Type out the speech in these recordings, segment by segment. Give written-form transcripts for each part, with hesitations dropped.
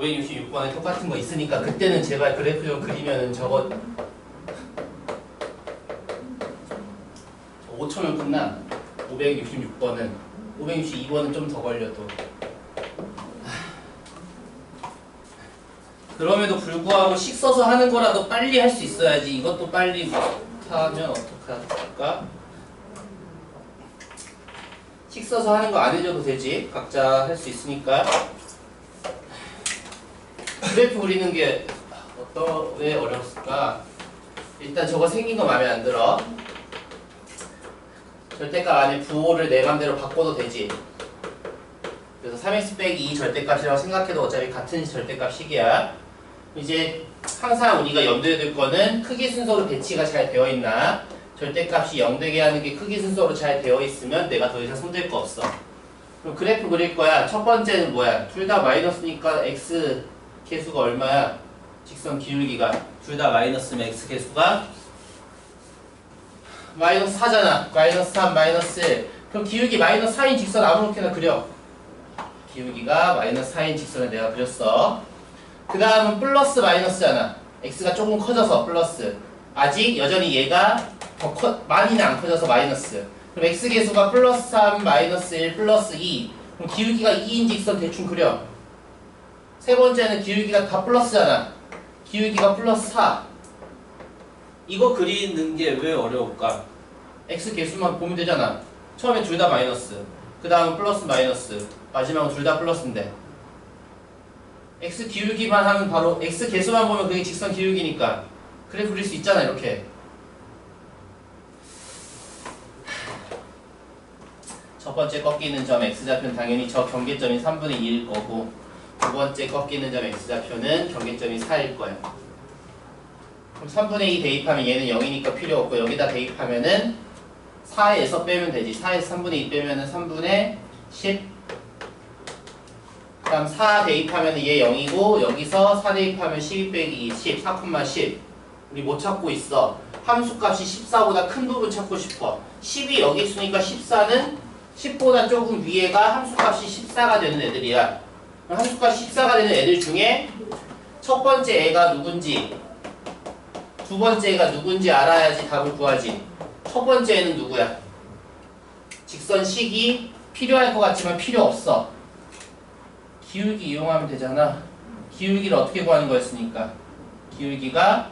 566번에 똑같은 거 있으니까 그때는 제발 그래프 좀 그리면은 저거 5초면 끝나. 566번은 562번은 좀 더 걸려도. 그럼에도 불구하고 식 써서 하는 거라도 빨리 할 수 있어야지. 이것도 빨리 못하면 어떡할까? 식 써서 하는 거 안 해줘도 되지. 각자 할 수 있으니까. 그래프 그리는 게 왜 어려웠을까? 일단 저거 생긴 거 마음에 안 들어. 절대값 안에 부호를 내 맘대로 바꿔도 되지. 그래서 3x 빼기 2 절대값이라고 생각해도 어차피 같은 절대값식이야. 이제 항상 우리가 염두에 둘 거는 크기 순서로 배치가 잘 되어 있나, 절대값이 0 되게 하는 게 크기 순서로 잘 되어 있으면 내가 더 이상 손댈 거 없어. 그럼 그래프 그릴 거야. 첫 번째는 뭐야? 둘 다 마이너스니까 x 개수가 얼마야? 직선 기울기가 둘 다 마이너스면 x 개수가 마이너스 4잖아. 마이너스 3, 마이너스 1. 그럼 기울기 마이너스 4인 직선 아무렇게나 그려. 기울기가 마이너스 4인 직선을 내가 그렸어. 그 다음은 플러스 마이너스잖아. x가 조금 커져서 플러스. 아직 여전히 얘가 더 많이는 안 커져서 마이너스. 그럼 x 개수가 플러스 3, 마이너스 1, 플러스 2. 그럼 기울기가 2인 직선 대충 그려. 세 번째는 기울기가 다 플러스잖아. 기울기가 플러스 4. 이거 그리는 게 왜 어려울까? x 개수만 보면 되잖아. 처음에 둘 다 마이너스, 그 다음은 플러스 마이너스, 마지막은 둘 다 플러스인데 x 기울기만 하면 바로 x 개수만 보면 그게 직선 기울기니까 그래 그릴 수 있잖아. 이렇게 첫 번째 꺾이는 점 x좌표는 당연히 저 경계점이 3분의 2일 거고, 두 번째 꺾이는 점 x좌표는 경계점이 4일 거야. 그럼 3분의 2 대입하면 얘는 0이니까 필요 없고, 여기다 대입하면은 4에서 빼면 되지. 4에서 3분의 2 빼면은 3분의 10. 그 다음 4 대입하면은 얘 0이고, 여기서 4 대입하면 12 빼기 2, 10, 4,10. 우리 뭐 찾고 있어? 함수값이 14보다 큰 부분 찾고 싶어. 10이 여기 있으니까 14는 10보다 조금 위에가 함수값이 14가 되는 애들이야. 함수값이 14가 되는 애들 중에 첫 번째 애가 누군지, 두 번째 애가 누군지 알아야지 답을 구하지. 첫 번째 애는 누구야? 직선식이 필요할 것 같지만 필요 없어. 기울기 이용하면 되잖아. 기울기를 어떻게 구하는 거였으니까, 기울기가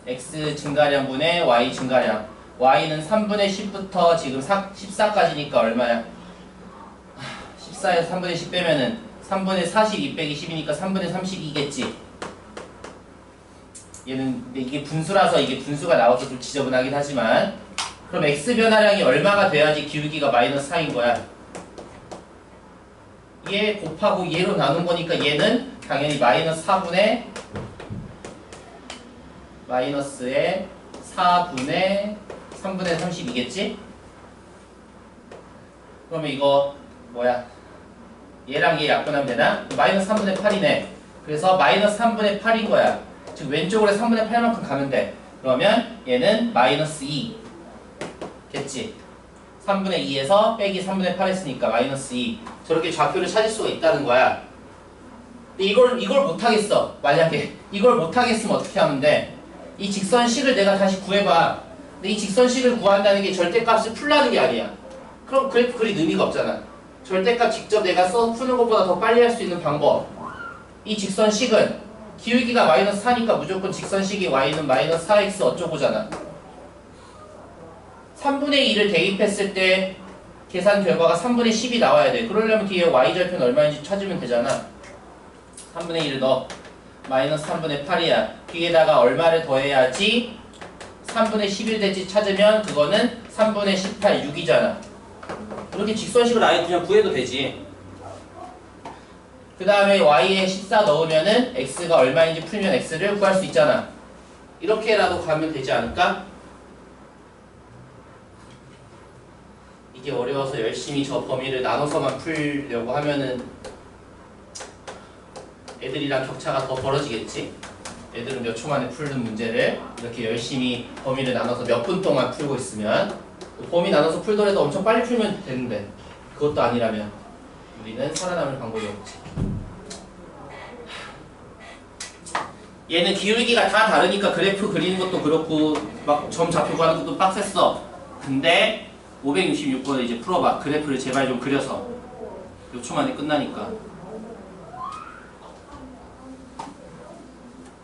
x 증가량분의 y 증가량. y는 3분의 10부터 지금 14까지니까 얼마야? 14에서 3분의 10 빼면은 3분의 42 빼기 10이니까 3분의 32겠지. 얘는 이게 분수라서 이게 분수가 나와서 좀 지저분하긴 하지만, 그럼 x 변화량이 얼마가 돼야지 기울기가 마이너스 4인 거야? 얘 곱하고 얘로 나눈 거니까 얘는 당연히 마이너스 4분의 마이너스의 4분의 3분의 32겠지? 그러면 이거 뭐야? 얘랑 얘 약분하면 되나? 마이너스 3분의 8이네. 그래서 마이너스 3분의 8인 거야. 즉 왼쪽으로 3분의 8만큼 가면 돼. 그러면 얘는 마이너스 2 겠지. 3분의 2에서 빼기 3분의 8 했으니까 마이너스 2. 저렇게 좌표를 찾을 수가 있다는 거야. 근데 이걸 못하겠어. 만약에 이걸 못하겠으면 어떻게 하면 돼? 이 직선식을 내가 다시 구해봐. 근데 이 직선식을 구한다는 게 절대값을 풀라는 게 아니야. 그럼 그래프 그릴 의미가 없잖아. 절대값 직접 내가 푸는 것보다 더 빨리 할 수 있는 방법. 이 직선식은 기울기가 마이너스 4니까 무조건 직선식이 y는 마이너스 4x 어쩌고잖아. 3분의 2를 대입했을 때 계산 결과가 3분의 10이 나와야 돼. 그러려면 뒤에 y절표는 얼마인지 찾으면 되잖아. 3분의 1을 넣어. 마이너스 3분의 8이야. 뒤에다가 얼마를 더해야지 3분의 11 될지 찾으면 그거는 3분의 18, 6이잖아. 이렇게 직선식을 아예 그냥 구해도 되지. 그 다음에 y에 14 넣으면은 x가 얼마인지 풀면 x를 구할 수 있잖아. 이렇게라도 가면 되지 않을까? 이게 어려워서 열심히 저 범위를 나눠서만 풀려고 하면은 애들이랑 격차가 더 벌어지겠지? 애들은 몇 초 만에 푸는 문제를 이렇게 열심히 범위를 나눠서 몇 분 동안 풀고 있으면, 범위 나눠서 풀더라도 엄청 빨리 풀면 되는데 그것도 아니라면 우리는 살아남을 방법이 없지. 얘는 기울기가 다 다르니까 그래프 그리는 것도 그렇고 막 점 좌표 가는 것도 빡셌어. 근데 566번을 이제 풀어봐. 그래프를 제발 좀 그려서. 몇 초 만에 끝나니까.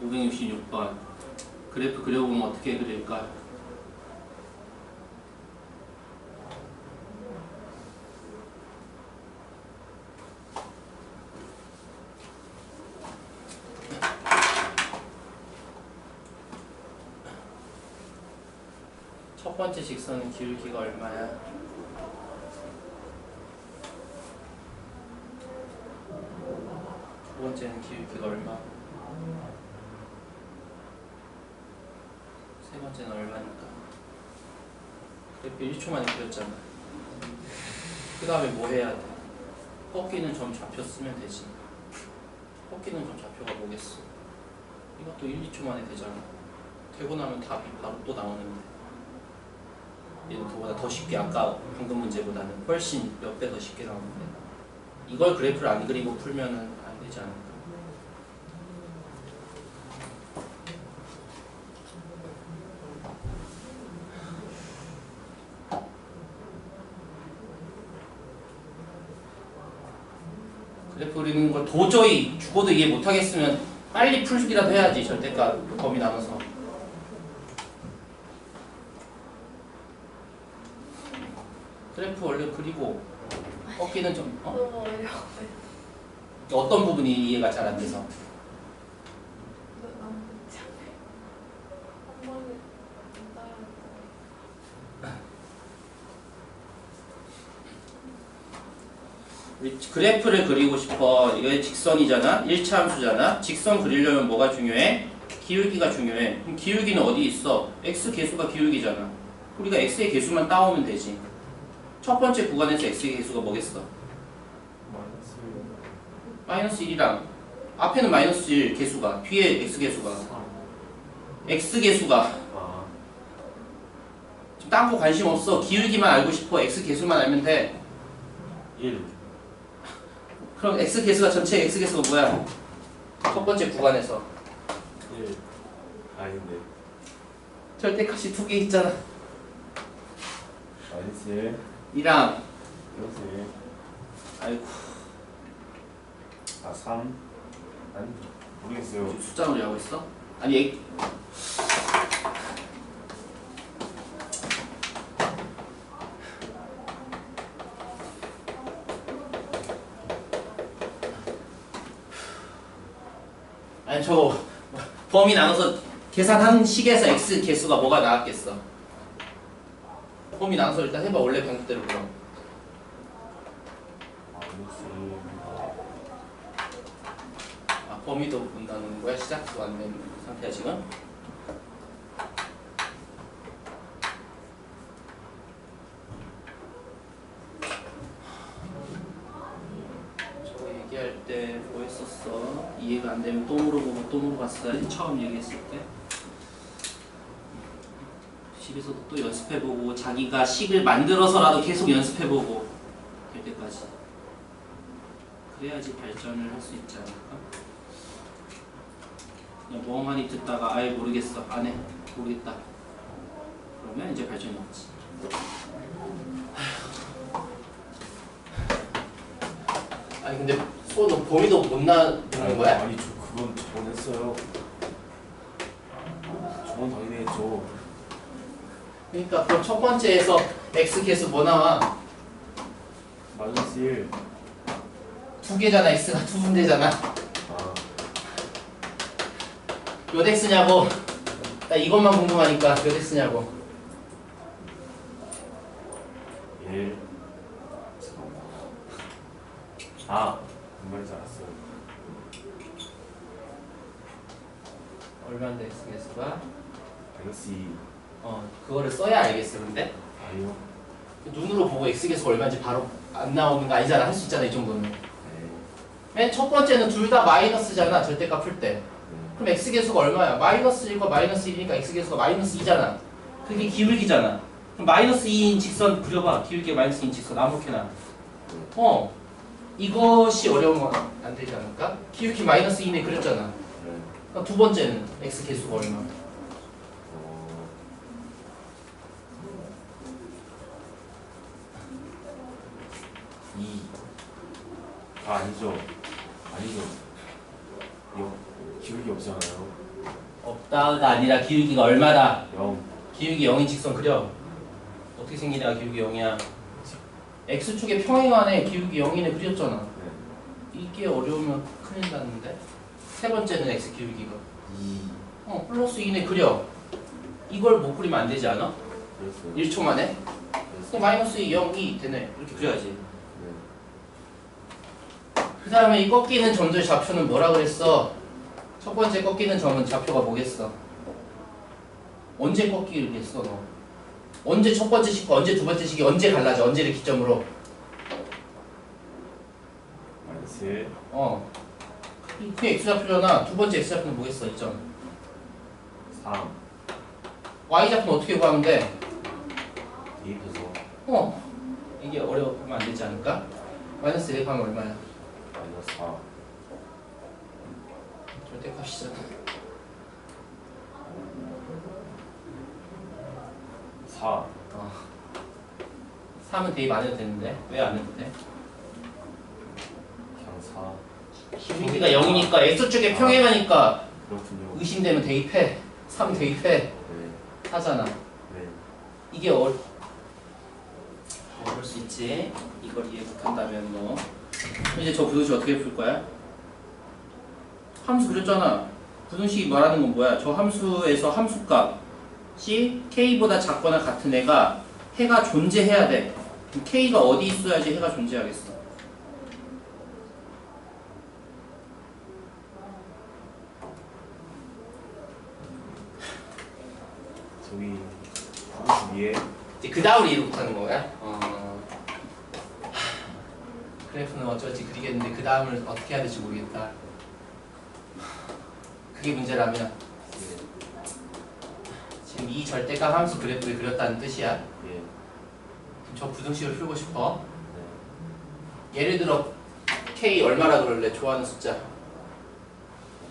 566번 그래프 그려보면 어떻게 그릴까? 첫 번째 직선은 기울기가 얼마야? 두 번째는 기울기가 얼마? 세 번째는 얼마니까? 그래프 1초 만에 그렸잖아. 그 다음에 뭐 해야 돼? 꺾이는 점 좌표 쓰면 되지. 꺾이는 점 좌표가 뭐겠어? 이것도 1, 2초 만에 되잖아. 되고 나면 답이 바로 또 나오는데. 얘는 그보다 더 쉽게, 아까 방금 문제보다는 훨씬 몇 배 더 쉽게 나오는데 이걸 그래프를 안 그리고 풀면은 안 되지 않을까? 그래프 그리는 걸 도저히 죽어도 이해 못하겠으면 빨리 풀기라도 해야지. 절대값 범위 나눠서. 그래프 원래 그리고 꺾이는 점 너무 어려워요. 어떤 부분이 이해가 잘 안 돼서? 한 번에 우리 그래프를 그리고 싶어. 이게 직선이잖아. 1차 함수잖아. 직선 그리려면 뭐가 중요해? 기울기가 중요해. 그럼 기울기는 어디 있어? x 계수가 기울기잖아. 우리가 x의 계수만 따오면 되지. 첫 번째 구간에서 x의 계수가 뭐겠어? 마이너스 1이랑 앞에는 마이너스 1 계수가, 뒤에 x 계수가, x 계수가 지금 딴 거 관심 없어. 기울기만 알고 싶어. x 계수만 알면 돼. 1. 그럼 x 계수가 전체 x 계수가 뭐야? 첫 번째 구간에서 1. 아닌데. 절대값이 두 개 있잖아. 마이너스 1. 2랑 마이너스 1. 아이고 아, 3. 아니, 모르겠어요. 지금 숫자 놀이하고 있어? 아니 아니 저거 범위 나눠서 계산한 식에서 x 개수가 뭐가 나왔겠어? 범위 나눠서 일단 해봐. 원래 방법대로. 그럼 마이너스 1. 범위도 본다는 거야? 시작도 안 된 상태야 지금? 저거 얘기할 때 뭐 했었어? 이해가 안 되면 또 물어보고 또 물어봤어야지. 처음 얘기했을 때 집에서도 또 연습해보고 자기가 식을 만들어서라도 계속 연습해보고 될 때까지. 그래야지 발전을 할 수 있지 않을까? 그냥 멍하니 듣다가 아예 모르겠어, 안 해, 모르겠다. 그러면 이제 발전이 없지. 아니 근데 수호는 범위도 못 나누는 거야? 아니, 그건 저번 했어요. 저번 당연히 했죠. 그러니까 그럼 첫 번째에서 x 개수 뭐 나와? 마이너스 1. 두 개잖아. x가 두 군데잖아. 아, 몇 x냐고? 나 이것만 궁금하니까 몇 x냐고. 1. 아, 그 말인지 알았어요. 얼마인데 x 개수가? 마이너스 2. 그거를 써야 알겠어. 근데 아니요. 눈으로 보고 x 개수가 얼마인지 바로 안 나오는 거 아니잖아. 할 수 있잖아. 이 정도는. 네. 맨 첫 번째는 둘 다 마이너스잖아. 절대값 풀 때. 네. 그럼 x 개수가 얼마야? 마이너스 1과 마이너스 1이니까 x 개수가 마이너스 2잖아. 그게 기울기잖아. 그럼 마이너스 2인 직선 그려봐. 기울기가 마이너스 2인 직선 아무렇게나. 이것이 어려운 건 안 되지 않을까? 기울기 마이너스 2네 그렸잖아. 네. 그러니까 두 번째는 x 개수가 얼마? 어, 2. 아, 아니죠. 아니죠. 이거 기울기 없잖아요. 없다가 아니라 기울기가 얼마다? 0. 기울기 0인 직선 그려. 어떻게 생기냐 기울기 0이야. x축의 평행안에 기울기 0인에 그렸잖아. 네. 이게 어려우면 큰일 났는데. 세 번째는 x 기울기가 2. 플러스 2네 그려. 이걸 못 그리면 안 되지 않아? 그랬어요. 1초 만에? 그랬어요. 마이너스 2, 0, 2 되네. 이렇게 그려야지. 네. 그 다음에 이 꺾이는 점들 좌표는 뭐라 그랬어? 첫 번째 꺾이는 점은 좌표가 뭐겠어? 언제 꺾이겠어 너? 언제 첫 번째 식과 언제 두 번째 식이 언제 갈라져? 언제를 기점으로? 마이너스 1. 그게 x좌표잖아. 두 번째 x좌표는 뭐겠어? 이 점. 3. y좌표는 어떻게 구하면 돼? 대입해서 이게 어려우면 안 되지 않을까? 마이너스 1 하면 얼마야? 마이너스 4. 절대값이잖아. 4. 3은 대입 안 해도 되는데 왜 안 해도 돼? 그냥 4. 기울기가 0이니까 x축에 평행하니까 그렇군요. 의심되면 대입해. 3 대입해. 네. 하잖아. 네. 이게 그럴 수 있지. 이걸 이해 못한다면 뭐. 이제 저 부등식 어떻게 풀 거야? 함수 그렸잖아. 부등식이 말하는 건 뭐야? 저 함수에서 함수값이 k보다 작거나 같은 애가 해가 존재해야 돼. 그럼 k가 어디 있어야지 해가 존재하겠어? 저기 부분 위에 이제 그 다음을 이해 못하는 거야? 그래프는 어쩔지 그리겠는데 그 다음을 어떻게 해야 될지 모르겠다. 그게 문제라면 지금 이 절대값 함수 그래프를 그렸다는 뜻이야. 예. 저 부등식을 풀고 싶어. 네. 예를 들어 k 얼마라 그럴래? 좋아하는 숫자.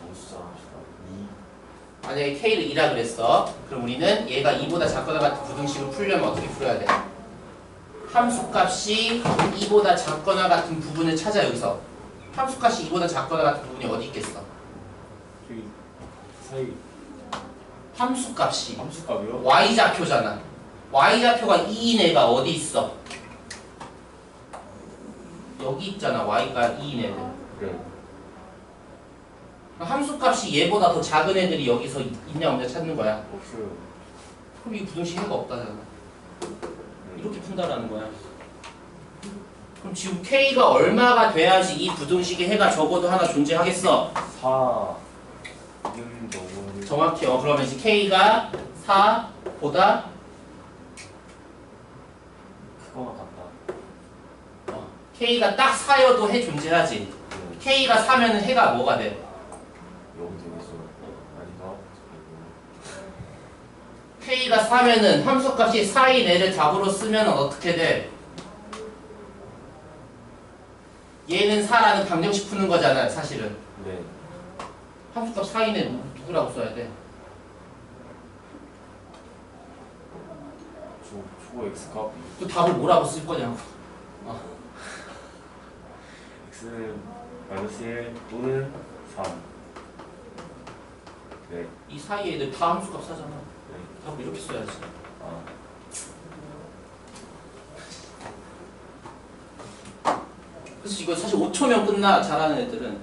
뭐 숫자 합시다. 2. 만약에 k를 2라 그랬어. 그럼 우리는 얘가 2보다 작거나 같은 부등식을 풀려면 어떻게 풀어야 돼? 함수값이 2보다 작거나 같은 부분을 찾아. 여기서 함수값이 2보다 작거나 같은 부분이 어디 있겠어? 저기 사이 함수값이 함수값이요? y좌표잖아. y좌표가 2인 애가 어디 있어? 여기 있잖아. y가 2인 애들. 네. 함수값이 얘보다 더 작은 애들이 여기서 있냐 없냐 찾는 거야. 없어요. 그럼 이 부등식 해가 없다잖아. 네. 이렇게 푼다라는 거야. 그럼 지금 k가 얼마가 돼야지 이 부등식의 해가 적어도 하나 존재하겠어? 4. 이름 너무 정확히 그러면 이제 k가 4보다 크거나 같다. k가 딱 4여도 해 존재하지. 네. k가 4면은 해가 뭐가 돼? 여기 되겠어. 아닌가? k가 4면은 함수값이 4인 애를 답으로 쓰면 어떻게 돼? 얘는 4라는 방정식 푸는 거잖아 사실은. 네. 함수값 4인 애 누구라고 써야 돼? 초 x값 그 답을 뭐라고 쓸 거냐고. x는 마이너스 1 또는 3. 네. 이 사이 애들 다 함수값 사잖아. 네. 답을 이렇게 써야지. 아. 그래서 이거 사실 5초면 끝나. 잘하는 애들은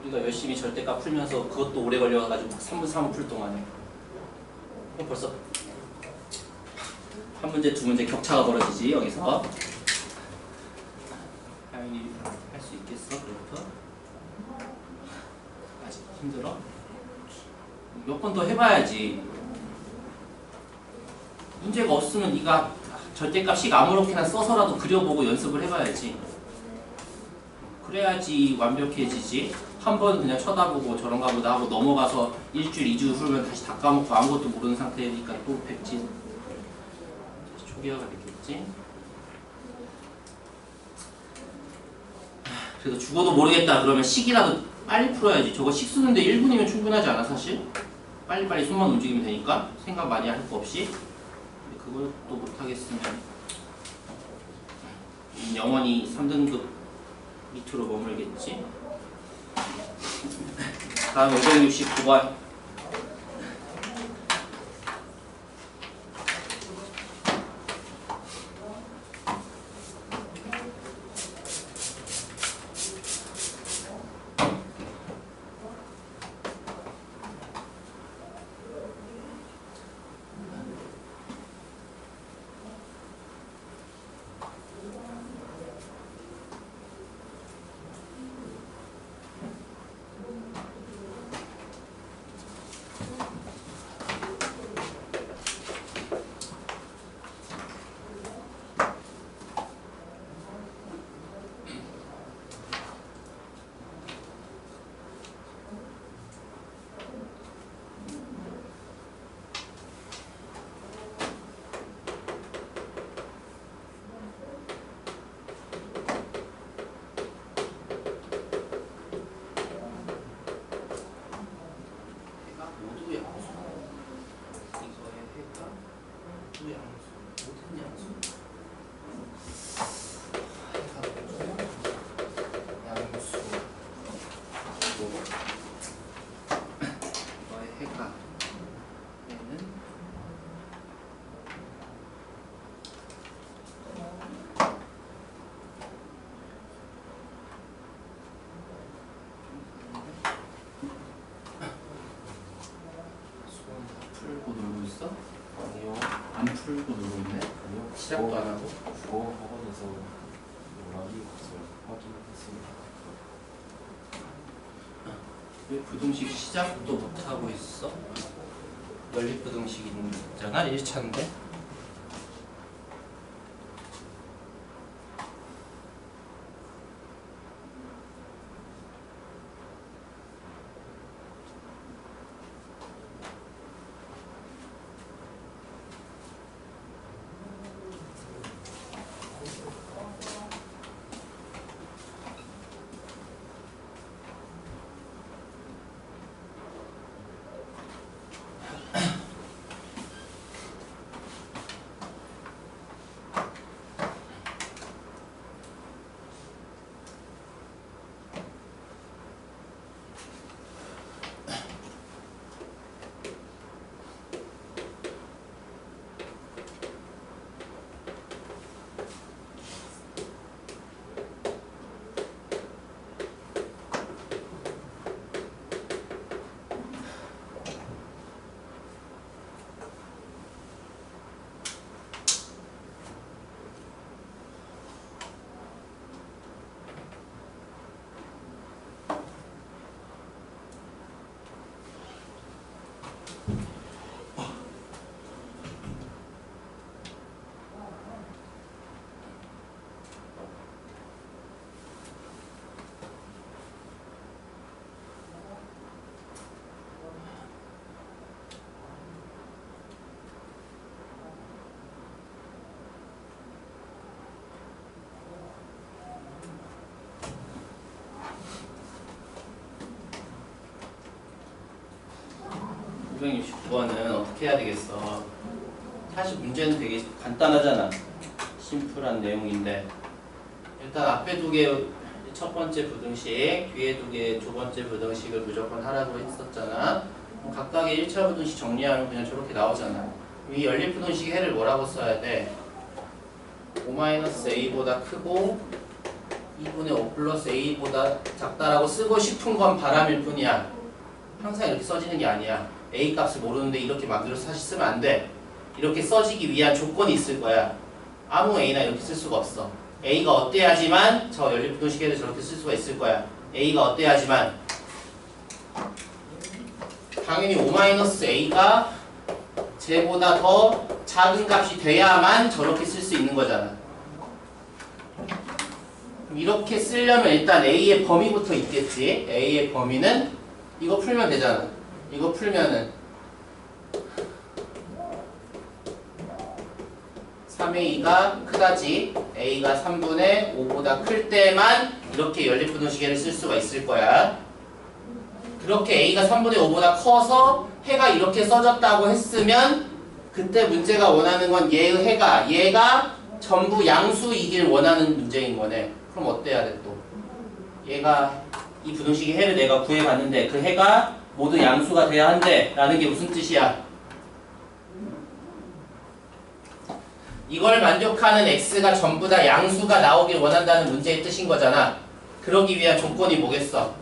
우리가 열심히 절대값 풀면서 그것도 오래 걸려가지고 3분 3분 풀 동안에 그럼 벌써 한 문제 두 문제 격차가 벌어지지 여기서. 하윤이 할 수 있겠어? 그래프? 아직 힘들어? 몇 번 더 해봐야지. 문제가 없으면 네가 절대값씩 아무렇게나 써서라도 그려보고 연습을 해봐야지. 그래야지 완벽해지지. 한 번 그냥 쳐다보고 저런가 보다 하고 넘어가서 일주일, 2주 후면 다시 다 까먹고 아무것도 모르는 상태니까 또 백지 초기화가 되겠지. 그래서 죽어도 모르겠다 그러면 식이라도 빨리 풀어야지. 저거 식 쓰는데 1분이면 충분하지 않아 사실? 빨리빨리 손만 움직이면 되니까 생각 많이 할 거 없이. 근데 그것도 못하겠으면 영원히 3등급 밑으로 머물겠지. 다음 569번. 풀고 놀고 있어? 아니요. 안 풀고 놀고 있네? 아니요. 시작도 안 하고? 국어 학원에서 노란이 것을 확인했습니다. 왜 부등식 시작도 못하고 있어? 연립부등식 있잖아? 1차인데? 이 269번은 어떻게 해야 되겠어? 사실 문제는 되게 간단하잖아. 심플한 내용인데 일단 앞에 두 개 첫 번째 부등식, 뒤에 두 개 두 번째 부등식을 무조건 하라고 했었잖아. 각각의 1차 부등식 정리하면 그냥 저렇게 나오잖아. 이 연립부등식 해를 뭐라고 써야 돼? 5-a보다 크고 2분의 5 플러스 a보다 작다라고 쓰고 싶은 건 바람일 뿐이야. 항상 이렇게 써지는 게 아니야. a 값을 모르는데 이렇게 만들어서 사실 쓰면 안 돼. 이렇게 써지기 위한 조건이 있을 거야. 아무 a나 이렇게 쓸 수가 없어. a가 어때야지만 저 연립부등식에도 저렇게 쓸 수가 있을 거야. a가 어때야지만 당연히 5-a가 쟤보다 더 작은 값이 돼야만 저렇게 쓸 수 있는 거잖아. 이렇게 쓰려면 일단 a의 범위부터 있겠지. a의 범위는 이거 풀면 되잖아. 이거 풀면은 3a가 크다지 a가 3분의 5보다 클 때만 이렇게 연립부등식을 쓸 수가 있을 거야. 그렇게 a가 3분의 5보다 커서 해가 이렇게 써졌다고 했으면 그때 문제가 원하는 건 얘가 전부 양수이길 원하는 문제인 거네. 그럼 어때야 돼 또? 얘가 이 부등식의 해를 내가 구해봤는데 그 해가 모두 양수가 돼야 한대 라는 게 무슨 뜻이야? 이걸 만족하는 x가 전부 다 양수가 나오길 원한다는 문제의 뜻인 거잖아. 그러기 위한 조건이 뭐겠어?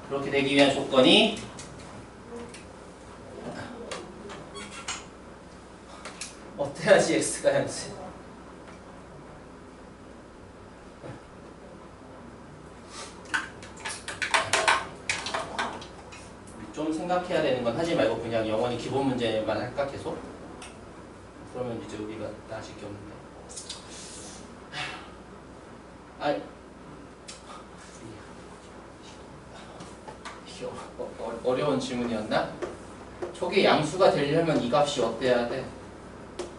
그렇게 되기 위한 조건이 어때야지 x가 양수야? 좀 생각해야 되는 건 하지 말고 그냥 영원히 기본 문제만 할까 계속? 그러면 이제 우리가 나아질 게 없는데. 이게 어려운 질문이었나? 저게 양수가 되려면 이 값이 어때야 돼?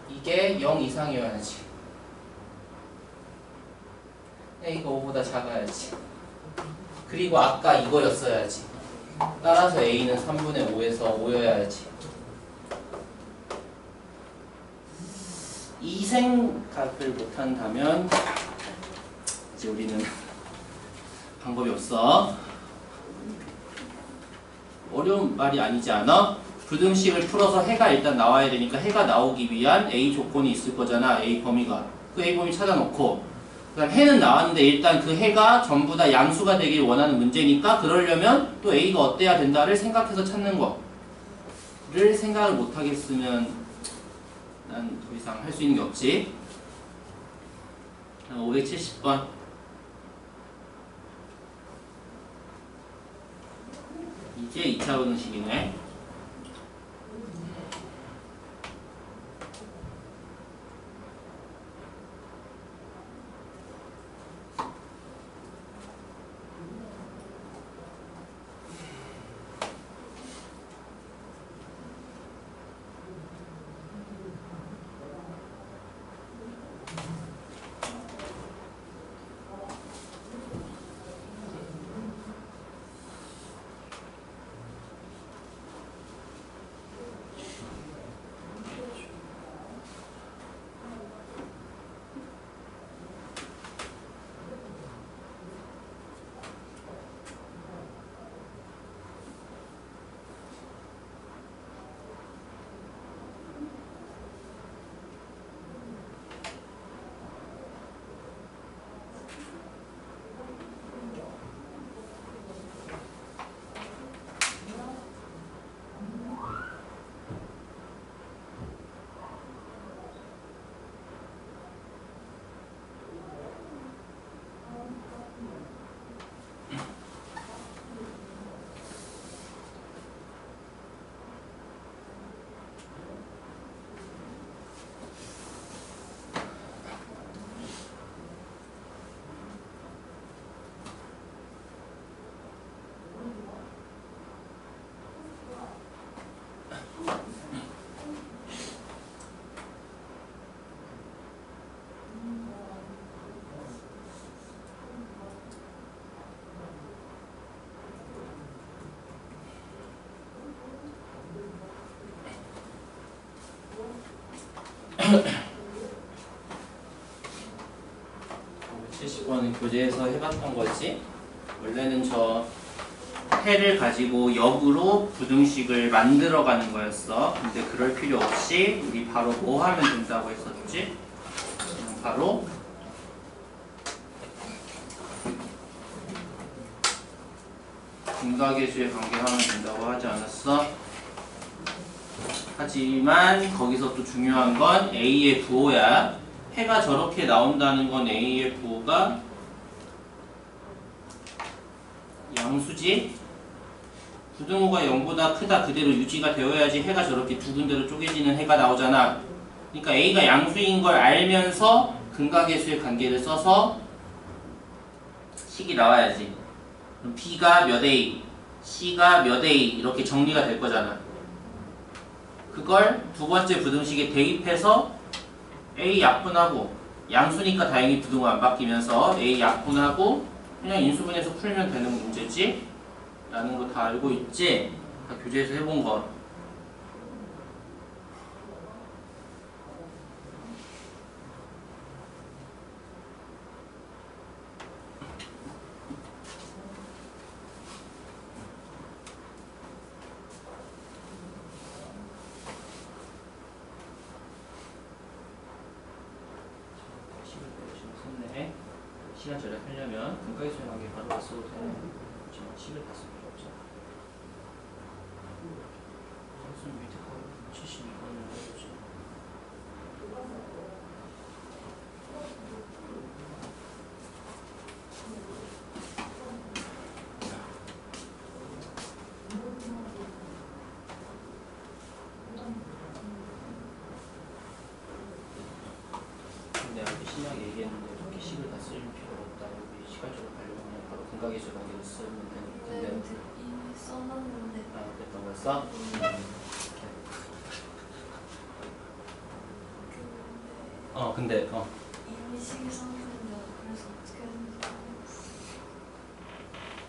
이게 0 이상이어야지. a가 5보다 작아야지. 그리고 아까 이거였어야지. 따라서 a는 3분의 5에서 5여야지. 이 생각을 못한다면 이제 우리는 방법이 없어. 어려운 말이 아니지 않아? 부등식을 풀어서 해가 일단 나와야 되니까 해가 나오기 위한 A 조건이 있을 거잖아. A 범위가. 그 A 범위 찾아놓고 그 다음 해는 나왔는데 일단 그 해가 전부 다 양수가 되길 원하는 문제니까 그러려면 또 A가 어때야 된다를 생각해서 찾는 거를 생각을 못하겠으면 난 더 이상 할 수 있는 게 없지. 570번. 이제 2차 부등식이네. 교재에서 해봤던 거지. 원래는 저 해를 가지고 역으로 부등식을 만들어가는 거였어. 근데 그럴 필요 없이 우리 바로 뭐 하면 된다고 했었지? 바로 근각계수에 관계하면 된다고 하지 않았어? 하지만 거기서 또 중요한 건 A의 부호야. 해가 저렇게 나온다는 건 A의 부호가 양수지? 부등호가 0보다 크다 그대로 유지가 되어야지 해가 저렇게 두 군데로 쪼개지는 해가 나오잖아. 그러니까 A가 양수인 걸 알면서 근각계수의 관계를 써서 식이 나와야지. 그럼 B가 몇 A, C가 몇 A 이렇게 정리가 될 거잖아. 그걸 두 번째 부등식에 대입해서 A 약분하고 양수니까 다행히 부등호 안 바뀌면서 A 약분하고 그냥 인수분해서 풀면 되는 문제지. 라는 거 다 알고 있지? 다 교재에서 해본 거. 시간 절약하려면 분가계수의 관계 바로 다 써도 되네. 지금 식을 다 쓸 필요 없잖아. 선수는 밑에 거 72번을 해보지. 내가 이렇게 심하게 얘기했는데 그렇게 식을 다 쓸 필요가 없다. 여기 시간적으로 가려면 그냥 바로 분가계수의 관계를 쓰면 되는데. 이미 써놨는데. 아, 됐던 거였어? 근데 이미 식이 써놨는데 그래서 어떻게 했는지 모르겠어.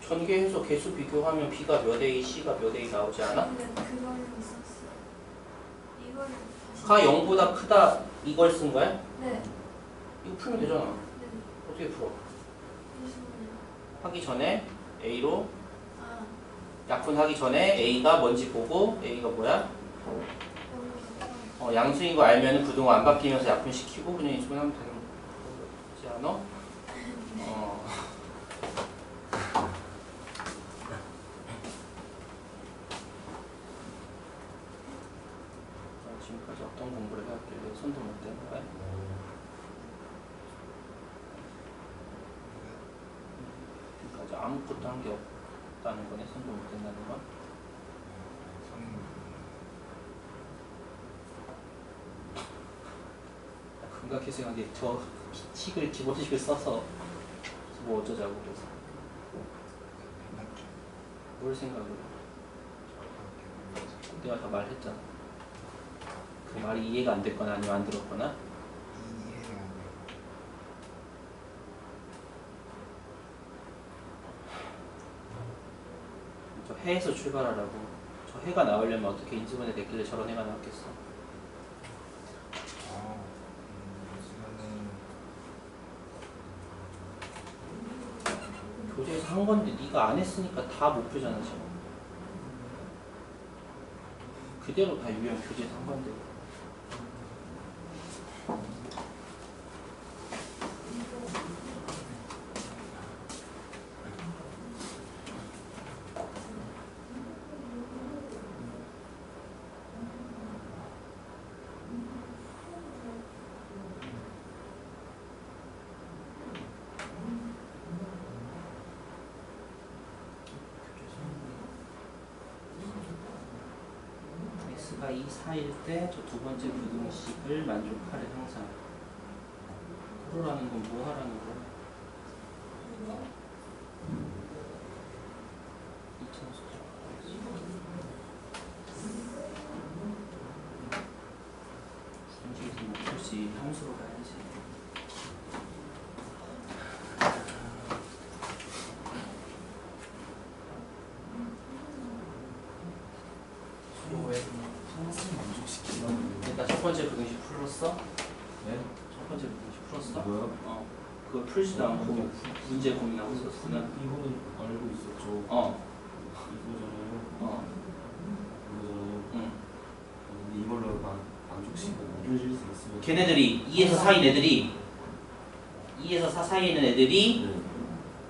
전개해서 개수 비교하면 B가 몇 A, C가 몇 A 나오지 않아? 근데 그걸로 썼어. 이걸 다시. 가 0보다 크다 이걸 쓴 거야? 네. 이거 풀면 되잖아. 네. 어떻게 풀어? 잠시만요. 하기 전에 A로 아, 약분하기 전에 A가 뭔지 보고 A가 뭐야? 여기서 양수인 거 알면 부등호 안 바뀌면서 약분시키고 그냥 인수분하면 되는 거지 않아? 지금까지 어떤 공부를 해왔길래 손도 못 대는 거야? 지금까지 아무것도 한 게 없다는 거네. 손도 못 댄다는 건. 감각해석하게 저 식을 기본식을 써서 뭐 어쩌자고 그래서 뭘 생각을 해? 내가 다 말했잖아. 그 말이 이해가 안 됐거나 아니면 안 들었거나. 저 해에서 출발하라고. 저 해가 나오려면 어떻게 인수분해 됐길래 저런 해가 나왔겠어. 교재에서 한 건데 네가 안 했으니까 다 못 풀잖아 지금. 그대로 다 유형 교재에서 한 건데. x가 2, 4일 때 저 두 번째 부등식을 만족하래 항상. 풀어라는 건 뭐 하라는 거야? 부등식에서 못 풀지. 함수로 가야지. 일단 첫 번째 부등식 풀었어? 네? 첫 번째 부등식 풀었어? 뭐요? 그걸 풀지도 않고 문제 고민하고 있었어. 이거는 알고 있었죠. 이거잖아요. 이거잖아요. 응. 근데 이걸로 만족시고 이루어질 수 있으면 걔네들이 2에서 4인 애들이 2에서 4 사이에 있는 애들이 네.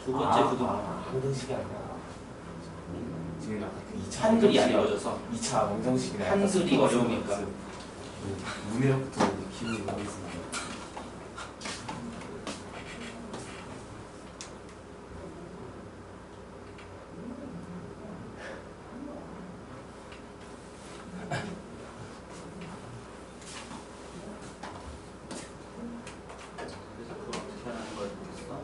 두 번째 부등 항등식이 아니라 지금 약간 그 2차 한글이 안 이루어져서 2차 원정식이나 한글이 어려우니까. 문해력부터 기분이 나겠습니다. 그래서 그걸 어떻게 하는 걸 모르겠어?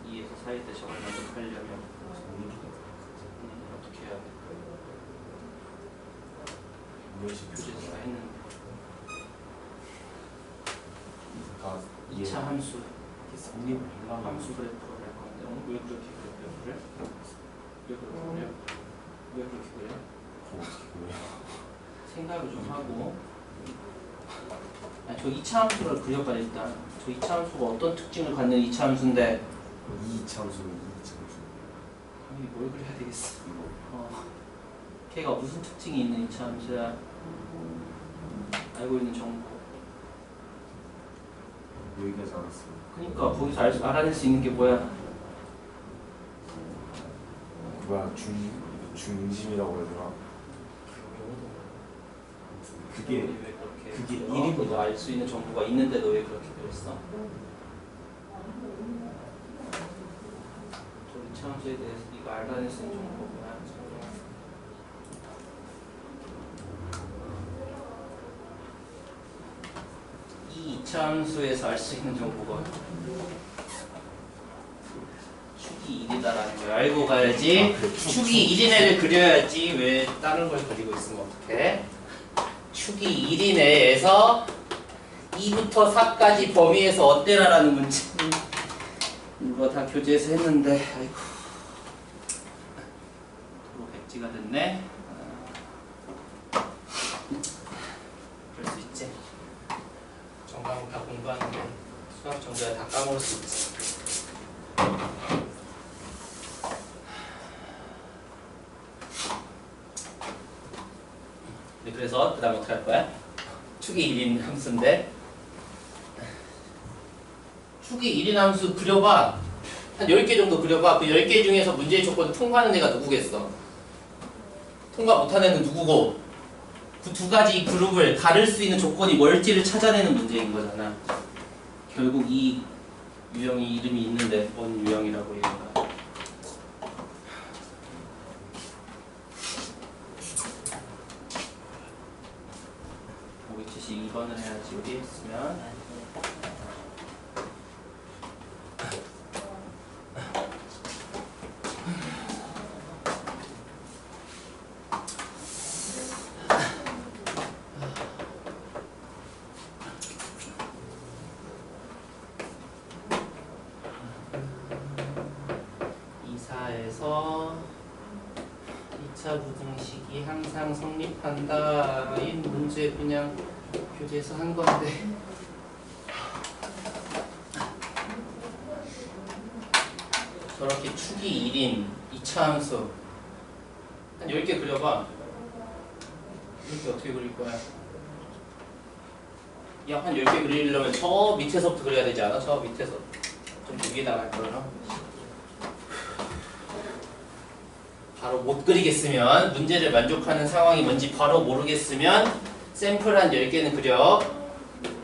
2에서 4일 때 저걸 만족하려면 어떻게 해야 돼? 교재에서 다 했는데 그러니까 2차 함수 성립을 하려면 함수 그래프를 할 건데 왜 그렇게 그래프를? 왜 그렇게 그래요? 왜 그렇게 그래? 어떻게 그래요? 생각을 좀 하고. 저 이차함수를 그려봐 일단. 저 이차함수가 어떤 특징을 갖는 이차함수인데 이참수는 이참수. 아니 뭘 그려야 되겠어. 걔가 무슨 특징이 있는 이차함수야? 알고 있는 정보. 여기까지 알았어요. 그러니까 거기서 알아낼 수 있는 게 뭐야? 뭐야 중심이라고 해야 되나? 그게 그게 일이보다 알 수 있는 정보가 있는데도 왜 그렇게 그랬어? 저 이차함수에 대해서 네가 알아낼 수 있는 정보가 뭐야? 이 이차함수에서 알 수 있는 정보가 축이 1이다라는 걸 알고 가야지. 축이 1인 애를 그려야지. 왜 다른 걸 그리고 있으면 어떡해? 축이 1인 애에서 2부터 4까지 범위에서 어때라라는 문제. 이거 다 교재에서 했는데 아이고 도로 백지가 됐네. 그럴 수 있지. 정강 다 공부하는데 수학 정도야 다 까먹을 수 있지. 네, 그래서 그 다음에 어떻게 할 거야? 축이 1인 함수인데 축이 1인 함수 그려봐. 한 10개 정도 그려봐. 그 10개 중에서 문제의 조건 통과하는 애가 누구겠어? 통과 못하는 애는 누구고? 그 두 가지 그룹을 가를 수 있는 조건이 뭘지를 찾아내는 문제인 거잖아. 결국 이 유형이 이름이 있는데 뭔 유형이라고 얘기할까? 우리 72번을 해야지. 여기 했으면 이사에서 2차 부등식이 항상 성립한다. 이 문제 그냥 교재에서 한 건데 저렇게 축이 1인 2차 함수 한 10개 그려봐. 이렇게 어떻게 그릴 거야? 야, 한 10개 그리려면 저 밑에서부터 그려야 되지 않아? 저 밑에서 좀 위에다가 할 거나 바로 못 그리겠으면 문제를 만족하는 상황이 뭔지 바로 모르겠으면 샘플 한 10개는 그려.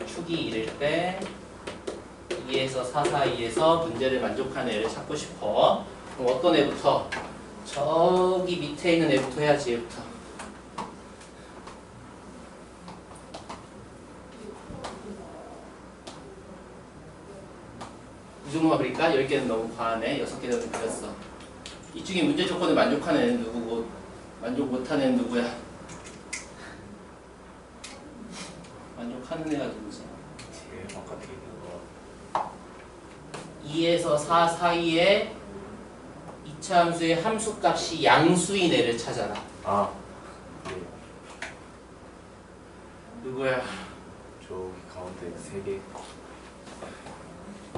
축이 1일 때 2에서 4 사이에서 문제를 만족하는 애를 찾고 싶어. 그럼 어떤 애부터? 저기 밑에 있는 애부터 해야지. 얘부터. 이 정도만 그릴까? 10개는 너무 과하네. 6개는 그렸어. 이 중에 문제 조건을 만족하는 애는 누구고 만족 못하는 애는 누구야? 만족하는 애가 누구지? 제일 바깥에 있는 거. 2에서 4 사이에 2차 함수의 함수값이 양수인 애를 찾아라. 아, 네. 누구야? 저기 가운데 3개.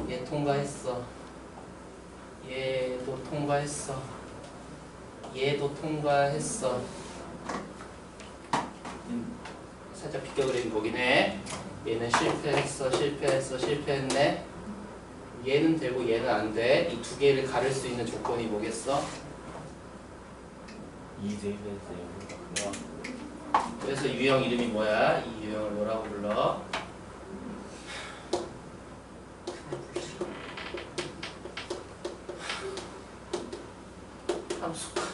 얘 통과했어. 얘도 통과했어. 얘도 통과했어. 살짝 비껴 그린 거긴 해. 얘는 실패했어. 실패했네. 얘는 되고 얘는 안 돼. 이 두 개를 가를 수 있는 조건이 뭐겠어? 2제곱에서 0이다. 그래서 유형 이름이 뭐야? 이 유형을 뭐라고 불러? 함수값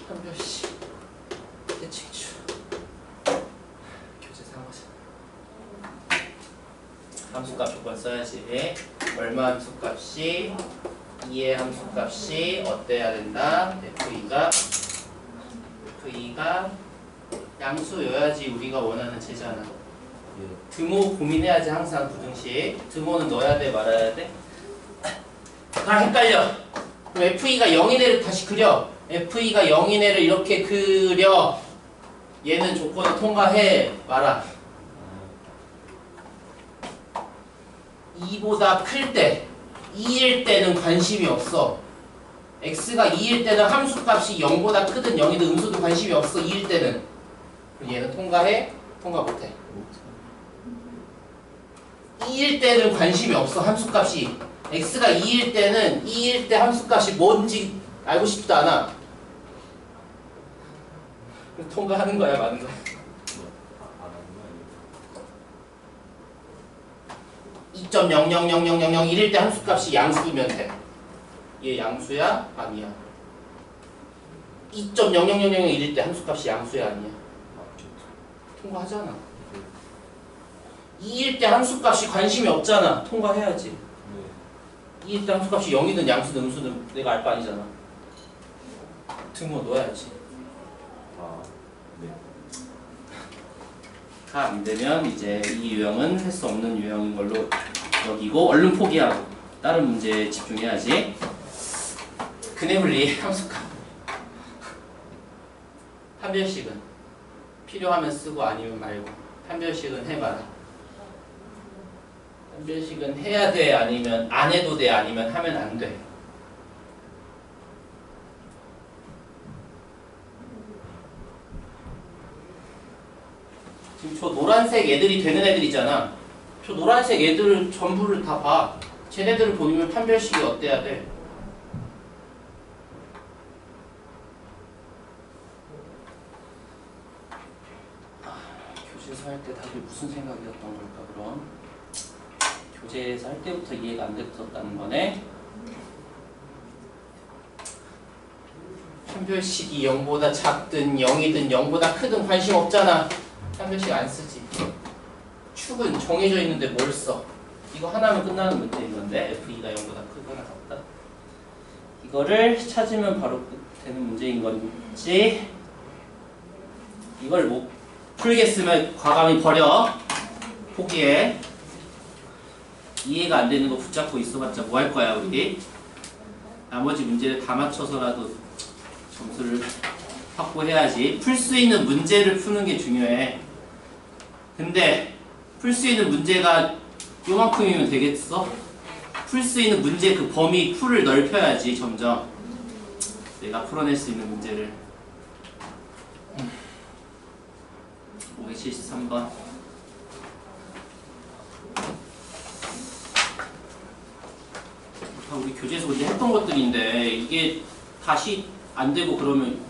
한별씩 대칭주 교재 상호잖아. 함수값 조건 써야지. 얼마 함수값이 2의 함수값이 어때야 된다? F가 양수여야지 우리가 원하는 제잖아. 예. 드모 고민해야지. 항상 부등식 드모는 넣어야 돼 말아야 돼? 다 헷갈려. 그럼 F가 0인 애를 다시 그려. FE가 0인 애를 이렇게 그려. 얘는 조건을 통과해 마라. 2보다 클 때, 2일 때는 관심이 없어. x가 2일 때는 함수값이 0보다 크든 0이든 음수도 관심이 없어. 2일 때는. 얘는 통과해? 통과 못해. 2일 때는 관심이 없어. 함수값이. x가 2일 때는 2일 때 함수값이 뭔지 알고 싶지도 않아. 통과하는 거야, 맞는 거야? 2.000001일 때 함수값이 양수면 돼. 얘 양수야? 아니야. 2.000001일 때 함수값이 양수야? 아니야. 통과하잖아. 2일 때 함수값이 관심이 없잖아. 통과해야지. 2일 때 함수값이 0이든 양수든 음수든 내가 알 거 아니잖아. 등호 넣어야지. 네. 다 안되면 이제 이 유형은 할 수 없는 유형인 걸로 여기고 얼른 포기하고 다른 문제에 집중해야지. 근해분리 함수값 판별식은 필요하면 쓰고 아니면 말고. 판별식은 해봐라. 판별식은 해야 돼 아니면 안 해도 돼 아니면 하면 안 돼. 지금 저 노란색 애들이 되는 애들이잖아. 저 노란색 애들 전부를 다 봐. 쟤네들을 보면 판별식이 어때야 돼? 교재에서 할 때 다들 무슨 생각이었던 걸까 그럼? 교재에서 할 때부터 이해가 안 됐었다는 거네. 판별식이 0보다 작든 0이든 0보다 크든 관심 없잖아. 판별식 안 쓰지. 축은 정해져 있는데 뭘 써? 이거 하나면 끝나는 문제인 건데 FE가 0보다 크거나 같다. 이거를 찾으면 바로 되는 문제인 건지 이걸 못 풀겠으면 과감히 버려. 포기해. 이해가 안 되는 거 붙잡고 있어봤자 뭐 할 거야 우리? 나머지 문제를 다 맞춰서라도 점수를 확보해야지. 풀 수 있는 문제를 푸는 게 중요해. 근데 풀 수 있는 문제가 요만큼이면 되겠어? 풀 수 있는 문제 그 범위 풀을 넓혀야지 점점. 내가 풀어낼 수 있는 문제를. 573번. 우리 교재에서 근데 했던 것들인데 이게 다시 안 되고 그러면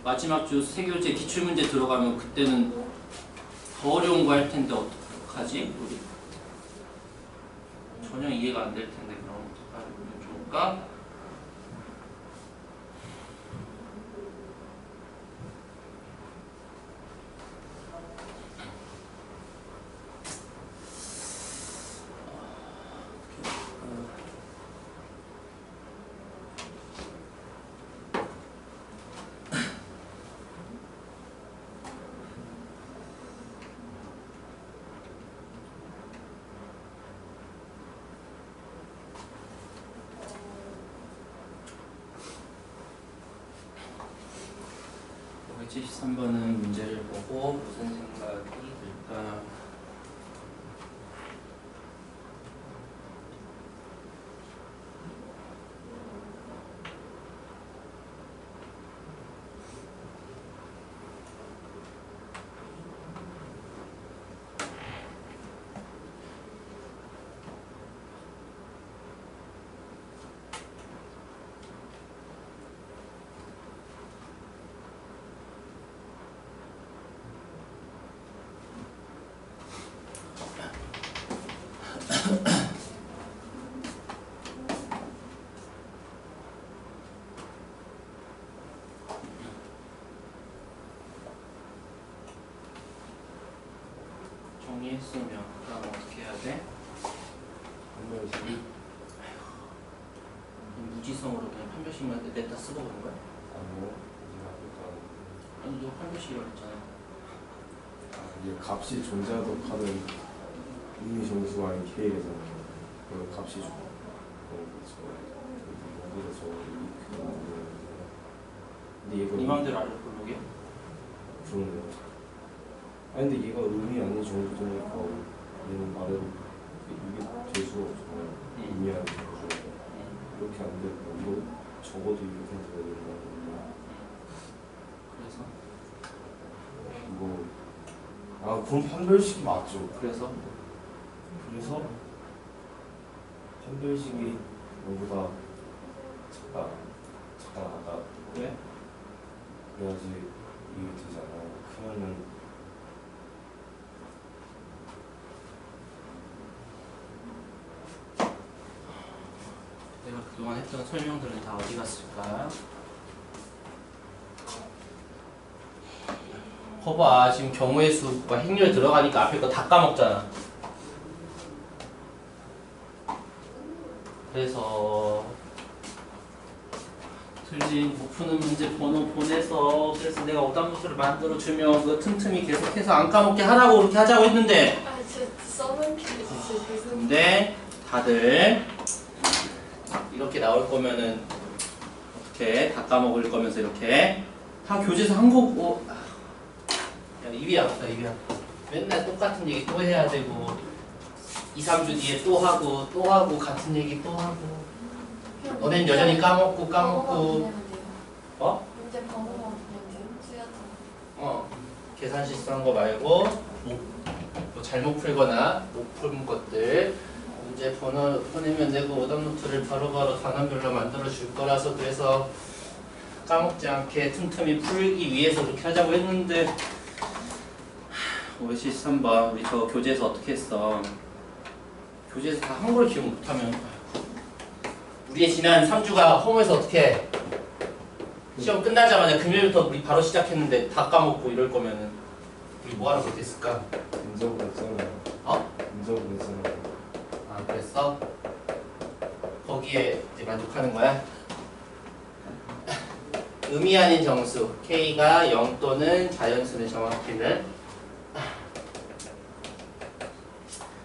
마지막 주 세교재 기출문제 들어가면 그때는 더 어려운 거 할 텐데 어떡하지? 우리 전혀 이해가 안 될 텐데 그럼 어떡하면 좋을까? 어, 73번은 문제를 보고 무슨 생각이 들까? 정리했으면 그럼 어떻게 해야 돼? 판별식? 무지성으로 그냥 판별식만 냈다 쓰고 그런 거야? 아니요. 아니 너 판별식이라고 했잖아. 이게 값이 존재하도록 하는 이미 정수가 아닌 K에서 그 값이 주 근데 얘가 네 맘대로 알을 볼록이야? 그러네요. 아니 근데 얘가 음이 아닌 정도니까 얘는 아래로 이게 될 수가 없잖아요. 의미하는 정도. 이렇게 안 되고 이거 적어도 이렇게 돼야 된다. 그래서? 이거 그럼 판별식이 맞죠? 그래서? 판별식이 이거보다 작다. 왜? 그래야지 이게 되잖아요. 크면은 내가 그동안 했던 설명들은 다 어디 갔을까? 거봐, 지금 경우의 수가 행렬 들어가니까 앞에 거 다 까먹잖아. 그래서 틀린 못 푸는 문제 번호 보내서 그래서 내가 오답노트를 만들어주면 그거 틈틈이 계속해서 안 까먹게 하라고 그렇게 하자고 했는데 제 써놓은 게 진짜 죄송해요. 근데 다들 이렇게 나올 거면은 어떻게 다 까먹을 거면서 이렇게 다 교재에서 한 거고 야 입이 아프다 입이 아프다 맨날 똑같은 얘기 또 해야 되고 2, 3주 뒤에 또 하고 같은 얘기 또 하고 너넨 여전히 까먹고 어? 문제 번호만 보면 돼요? 수야도. 계산 실수한 거 말고 뭐 잘못 풀거나 못 푼 것들 문제 번호 보내면 되고 오답노트를 바로바로 단원별로 만들어 줄 거라서 그래서 까먹지 않게 틈틈이 풀기 위해서 그렇게 하자고 했는데 573번 우리 저 교재에서 어떻게 했어? 교재에서 다 한 걸 기억 못하면 우리의 지난 3주가 홈에서 어떻게 해? 시험 끝나자마자 금요일부터 우리 바로 시작했는데 다 까먹고 이럴 거면은 우리 뭐하러 그렇게 했을까? 인정을 했잖아요. 인정을 했잖아요. 아 그랬어? 거기에 이제 만족하는 거야? 의미 아닌 정수 K가 0 또는 자연수는 정확히는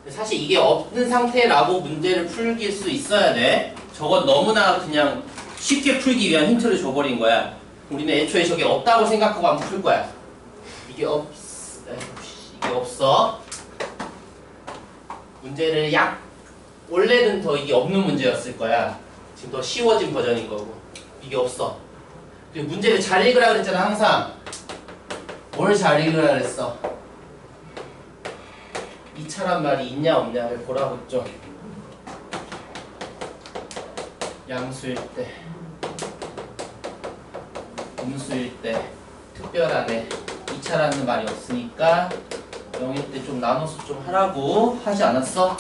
사실 이게 없는 상태라고 문제를 풀길 수 있어야 돼. 저건 너무나 그냥 쉽게 풀기 위한 힌트를 줘버린 거야. 우리는 애초에 저게 없다고 생각하고 한번 풀 거야. 이게 없어. 문제를 원래는 더 이게 없는 문제였을 거야. 지금 더 쉬워진 버전인 거고. 이게 없어. 그리고 문제를 잘 읽으라 그랬잖아 항상. 뭘 잘 읽으라 그랬어? 2차란 말이 있냐 없냐를 보라고 했죠. 양수일 때, 음수일 때, 특별하네. 2차라는 말이 없으니까 0일 때 좀 나눠서 좀 하라고 하지 않았어?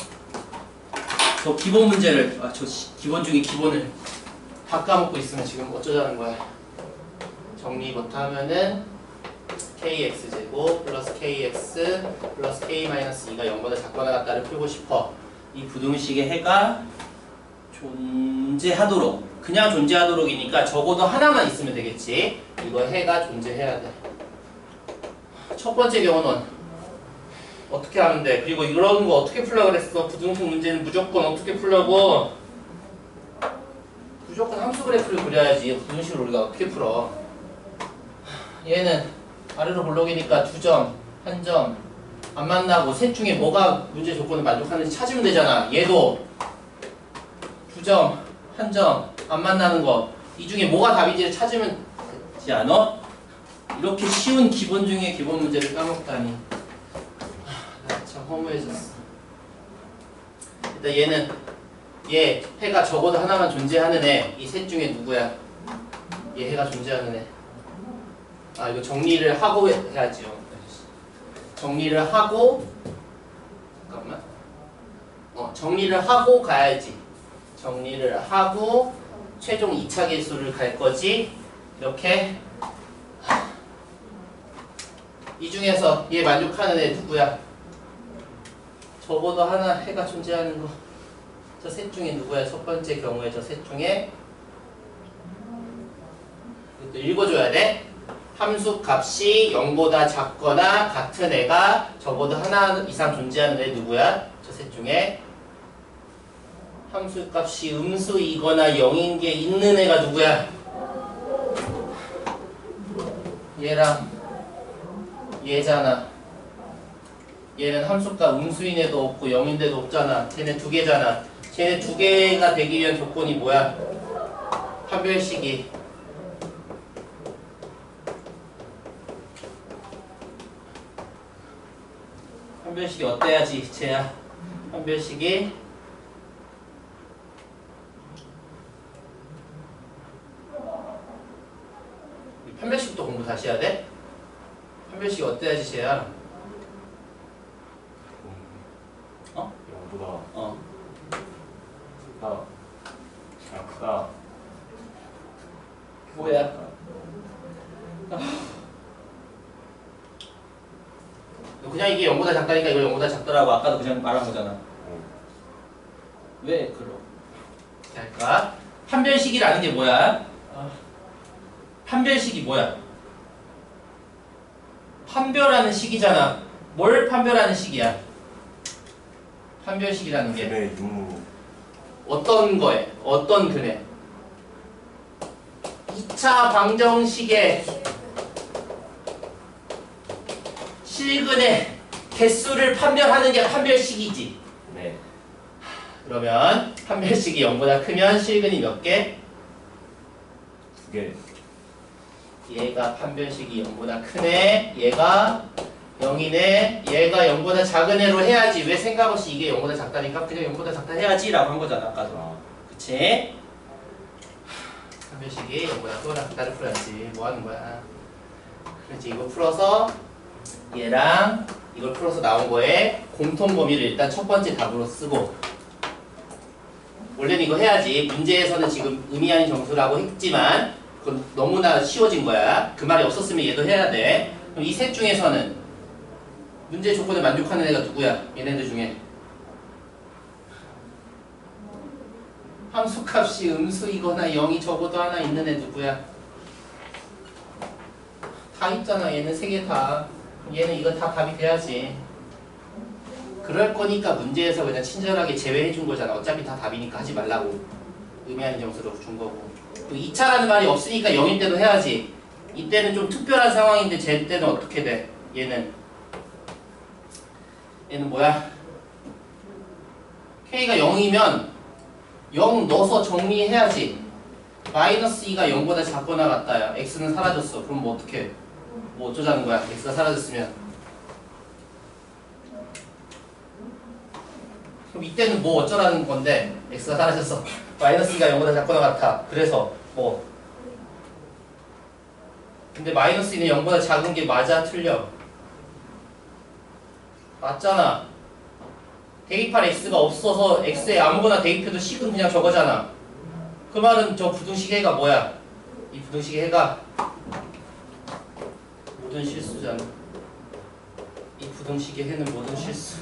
저 기본 문제를, 저 기본 중에 기본을 다 까먹고 있으면 지금 어쩌자는 거야. 정리부터 하면은 kx제곱 플러스 kx 플러스 k-2가 0보다 작거나 같다를 풀고 싶어. 이 부등식의 해가 존재하도록, 그냥 존재하도록이니까 적어도 하나만 있으면 되겠지. 이거 해가 존재해야 돼. 첫 번째 경우는 어떻게 하면 돼? 그리고 이런 거 어떻게 풀려고 그랬어? 부등식 문제는 무조건 어떻게 풀려고? 무조건 함수 그래프를 그려야지. 부등식을 우리가 어떻게 풀어? 얘는 아래로 볼록이니까 2점, 1점 안 만나고 셋 중에 뭐가 문제 조건을 만족하는지 찾으면 되잖아. 얘도 2점, 1점 안 만나는 거. 이 중에 뭐가 답인지를 찾으면 되지 않아? 이렇게 쉬운 기본 중에 기본 문제를 까먹다니. 나 참 허무해졌어. 일단 얘는 얘 해가 적어도 하나만 존재하는 애. 이 셋 중에 누구야? 얘 해가 존재하는 애. 아 이거 정리를 하고 해야지요. 정리를 하고 잠깐만. 정리를 하고 가야지. 정리를 하고 최종 2차 계수를 갈 거지. 이렇게 이 중에서 얘 만족하는 애 누구야? 적어도 하나 해가 존재하는 거. 저 셋 중에 누구야? 첫 번째 경우에 저 셋 중에 이것도 읽어줘야 돼. 함수 값이 0보다 작거나 같은 애가 적어도 하나 이상 존재하는 애 누구야? 저 셋 중에 함수값이 음수이거나 0인 게 있는 애가 누구야? 얘랑 얘잖아. 얘는 함수값 음수인 애도 없고 0인데도 없잖아. 쟤네 두 개잖아. 쟤네 두 개가 되기 위한 조건이 뭐야? 판별식이 어때야지 쟤야? 판별식이 판별식도 공부 다시 해야 돼? 판별식이 어때야지 쟤야? 어? 0보다 어. 작다. 뭐야? 그냥 이게 0보다 작다니까 이거 0보다 작더라고. 아까도 그냥 말한 거잖아. 왜 그럼? 그러니까 판별식이라는 게 뭐야? 판별식이 뭐야? 판별하는 식이잖아. 뭘 판별하는 식이야? 판별식이라는 게 근의 유무. 어떤 거에? 어떤 근에? 2차 방정식의 실근의 개수를 판별하는 게 판별식이지. 네. 그러면 판별식이 0보다 크면 실근이 몇 개? 2개. 얘가 판별식이 0보다 크네. 얘가 0이네. 얘가 0보다 작은 애로 해야지. 왜 생각 없이 이게 0보다 작다니까? 그냥 0보다 작다 해야지 라고 한 거잖아 아까도. 그치? 판별식이 0보다 크거나 작다를 풀어야지. 뭐 하는 거야? 그렇지. 이거 풀어서 얘랑 이걸 풀어서 나온 거에 공통 범위를 일단 첫 번째 답으로 쓰고, 원래는 이거 해야지. 문제에서는 지금 의미 아닌 정수라고 했지만 그건 너무나 쉬워진 거야. 그 말이 없었으면 얘도 해야 돼. 그럼 이 셋 중에서는 문제 조건에 만족하는 애가 누구야? 얘네들 중에 함수값이 음수이거나 0이 적어도 하나 있는 애 누구야? 다 있잖아. 얘는 세 개 다. 얘는 이거 다 답이 돼야지. 그럴 거니까 문제에서 그냥 친절하게 제외해 준 거잖아. 어차피 다 답이니까 하지 말라고. 의미 아닌 점수로 준 거고. 또 2차라는 말이 없으니까 0일 때도 해야지. 이때는 좀 특별한 상황인데 쟤 때는 어떻게 돼? 얘는 뭐야? K가 0이면 0 넣어서 정리해야지. 마이너스 2가 0보다 작거나 같다야. X는 사라졌어. 그럼 뭐 어떡해? 뭐 어쩌자는 거야? X가 사라졌으면. 그럼 이때는 뭐 어쩌라는 건데? X가 사라졌어. 마이너스 2가 0보다 작거나 같아. 그래서 뭐? 근데 마이너스 2는 0보다 작은 게 맞아? 틀려? 맞잖아. 대입할 X가 없어서 X에 아무거나 대입해도 식은 그냥 저거잖아. 그 말은 저 부등식 해가 뭐야? 이 부등식 해가 모든 실수잖아. 이 부등식의 해는 모든 실수.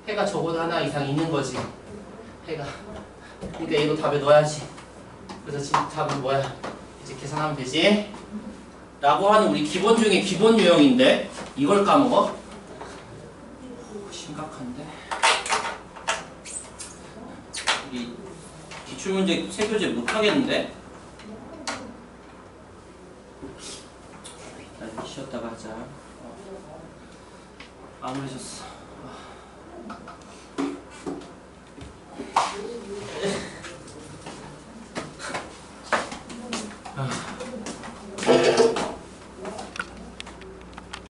해가 적어도 하나 이상 있는 거지. 해가. 그러니까 얘도 답에 넣어야지. 그래서 지금 답은 뭐야? 이제 계산하면 되지? 라고 하는 우리 기본 중에 기본 유형인데 이걸 까먹어? 심각한데? 우리 기출문제 세교재 못하겠는데? 일단 쉬었다가 하자. 마무리해줬어. 아.